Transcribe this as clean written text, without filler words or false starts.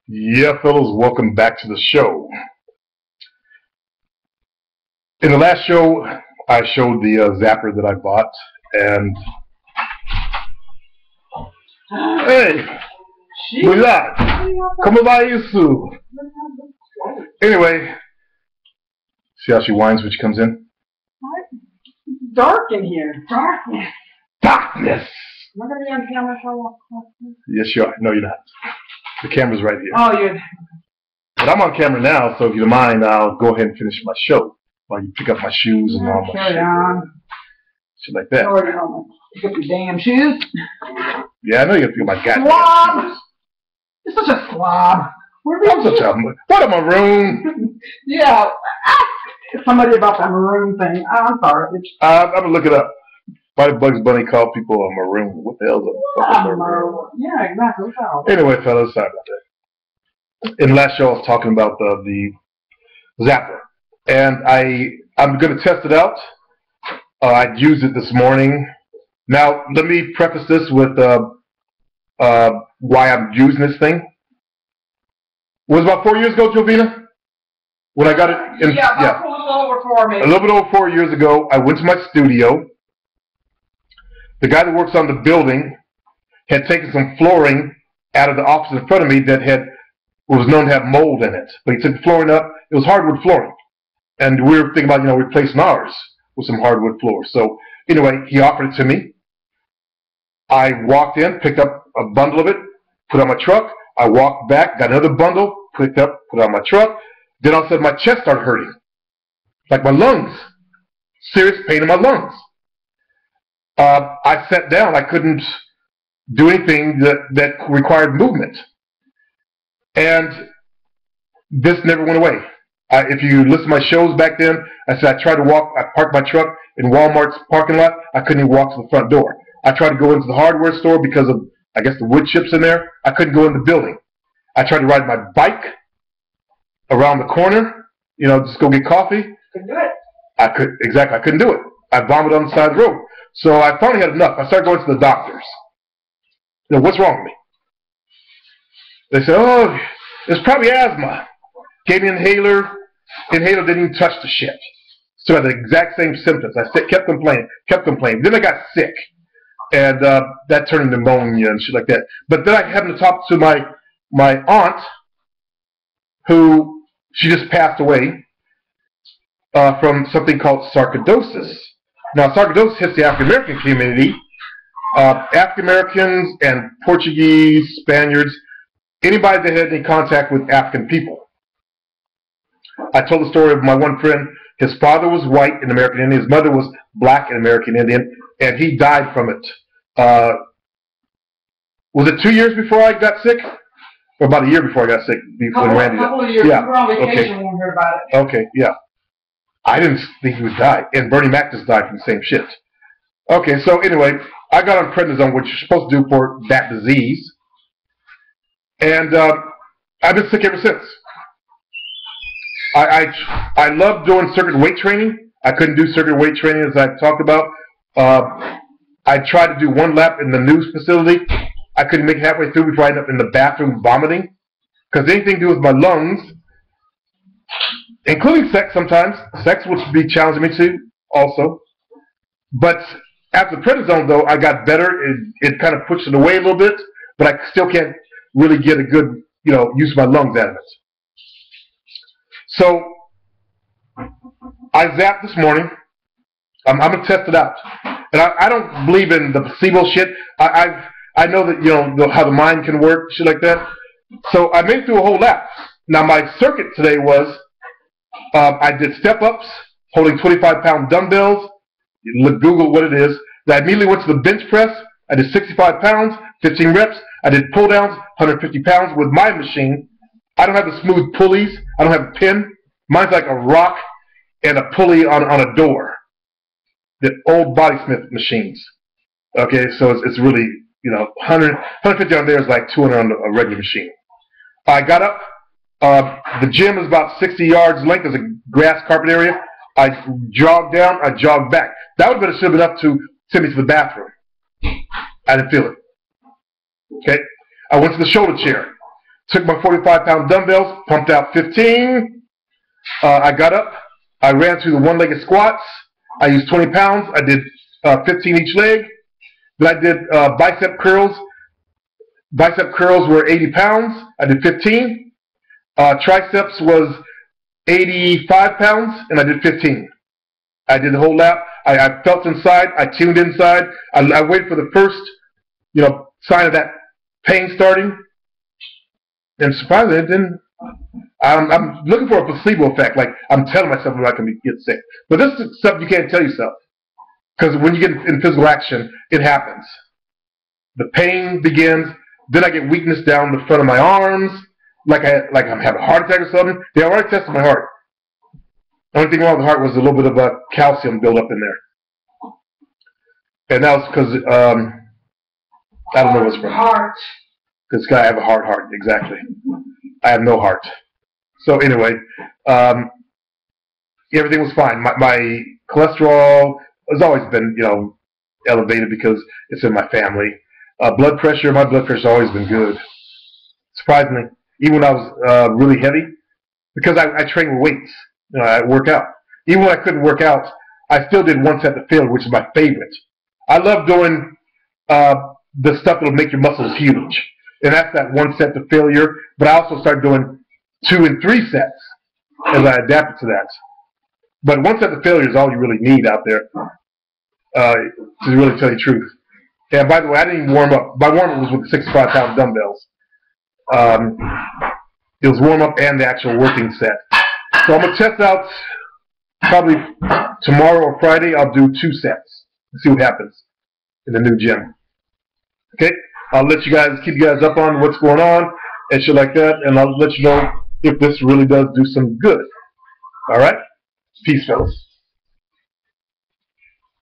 Yeah, fellas, welcome back to the show. In the last show, I showed the zapper that I bought, and hey, Mulan, como vai isso? Anyway, see how she whines when she comes in? Dark in here. Darkness. Darkness! Am I going to be on camera for a while? Yes, you are. No, you're not. The camera's right here. Oh, you're... But I'm on camera now, so if you don't mind, I'll go ahead and finish my show while you pick up my shoes and all my Carry on. shit like that. Lord, pick up your damn shoes. Yeah, I know you got to pick up my goddamn Slob! shoes. You're such a slob. I'm such a... What a maroon! Yeah, ask somebody about that maroon thing. I'm sorry. I'm going to look it up. Why did Bugs Bunny call people a maroon? What the hell's a fucking maroon? Yeah, exactly. Anyway, fellas, sorry about that. In the last show, I was talking about the zapper. And I'm going to test it out. I used it this morning. Now, let me preface this with why I'm using this thing. It was about 4 years ago, Jovina? When I got it? A little over 4, maybe. A little bit over 4 years ago, I went to my studio. The guy that works on the building had taken some flooring out of the office in front of me that was known to have mold in it. But he took the flooring up. It was hardwood flooring. And we were thinking about, replacing ours with some hardwood floors. So anyway, he offered it to me. I walked in, picked up a bundle of it, put it on my truck. I walked back, got another bundle, picked up, put it on my truck. Then all of a sudden my chest started hurting. Like my lungs. Serious pain in my lungs. I sat down. I couldn't do anything that required movement. And this never went away. If you listen to my shows back then, I said I tried to walk. I parked my truck in Walmart's parking lot. I couldn't even walk to the front door. I tried to go into the hardware store because of, I guess, the wood chips in there. I couldn't go in the building. I tried to ride my bike around the corner, just go get coffee. Couldn't do it. I couldn't do it. I vomited on the side of the road. So I finally had enough. I started going to the doctors. What's wrong with me? They said, oh, it's probably asthma. Gave me an inhaler. Inhaler didn't even touch the shit. So I had the exact same symptoms. I kept complaining. Then I got sick. And that turned into pneumonia and shit like that. But then I happened to talk to my aunt, who, she just passed away from something called sarcoidosis. Now, sarcoidosis hits the African-American community. African-Americans and Portuguese, Spaniards, anybody that had any contact with African people. I told the story of my one friend. His father was white and American Indian. His mother was black and American Indian, and he died from it. Was it 2 years before I got sick? Or about a year before I got sick? Couple of years. Yeah. We were on vacation when we heard about it. Okay, yeah. I didn't think he would die. And Bernie Mac just died from the same shit. Okay, so anyway, I got on prednisone, which you're supposed to do for that disease. And I've been sick ever since. I love doing circuit weight training. I couldn't do circuit weight training, as I talked about. I tried to do one lap in the news facility. I couldn't make it halfway through before I ended up in the bathroom vomiting. Because anything to do with my lungs, including sex sometimes. Sex would be challenging me too, also. But after the prednisone, though, I got better. It kind of pushed it away a little bit, but I still can't really get a good, use of my lungs out of it. So I zapped this morning. I'm going to test it out. And I don't believe in the placebo shit. I know that, how the mind can work, shit like that. So I made it through a whole lap. Now, my circuit today was, I did step-ups, holding 25-pound dumbbells. Google what it is. Then I immediately went to the bench press. I did 65 pounds, 15 reps. I did pull-downs, 150 pounds with my machine. I don't have the smooth pulleys. I don't have a pin. Mine's like a rock and a pulley on a door. The old Bodysmith machines. Okay, so it's really, 150 on there is like 200 on a regular machine. I got up. The gym is about 60 yards length. There's a grass carpet area. I jogged down. I jogged back. That would have been enough to send me to the bathroom. I didn't feel it. Okay. I went to the shoulder chair. Took my 45-pound dumbbells, pumped out 15. I got up. I ran through the one-legged squats. I used 20 pounds. I did 15 each leg. Then I did bicep curls. Bicep curls were 80 pounds. I did 15. Triceps was 85 pounds, and I did 15. I did the whole lap. I felt inside. I tuned inside. I waited for the first, sign of that pain starting. And surprisingly, it didn't. I'm looking for a placebo effect. Like, I'm telling myself I'm not going to get sick. But this is stuff you can't tell yourself. Because when you get in physical action, it happens. The pain begins. Then I get weakness down the front of my arms. Like I'm having a heart attack or something. They already tested my heart. The only thing wrong with the heart was a little bit of calcium buildup in there. And that was because, I don't know what's from. Heart. Because I have a hard heart, exactly. I have no heart. So anyway, everything was fine. My cholesterol has always been, elevated because it's in my family. My blood pressure's always been good. Surprisingly, even when I was really heavy, because I train with weights. I work out. Even when I couldn't work out, I still did one set to failure, which is my favorite. I love doing the stuff that'll make your muscles huge. And that's that one set to failure. But I also started doing 2 and 3 sets as I adapted to that. But one set to failure is all you really need out there, to really tell you the truth. And by the way, I didn't even warm up. My warm-up was with the 65-pound dumbbells. It was warm-up and the actual working set. So I'm going to test out probably tomorrow or Friday. I'll do 2 sets and see what happens in the new gym. Okay? I'll let keep you guys up on what's going on and shit like that, and I'll let you know if this really does do some good. All right? Peace, fellas.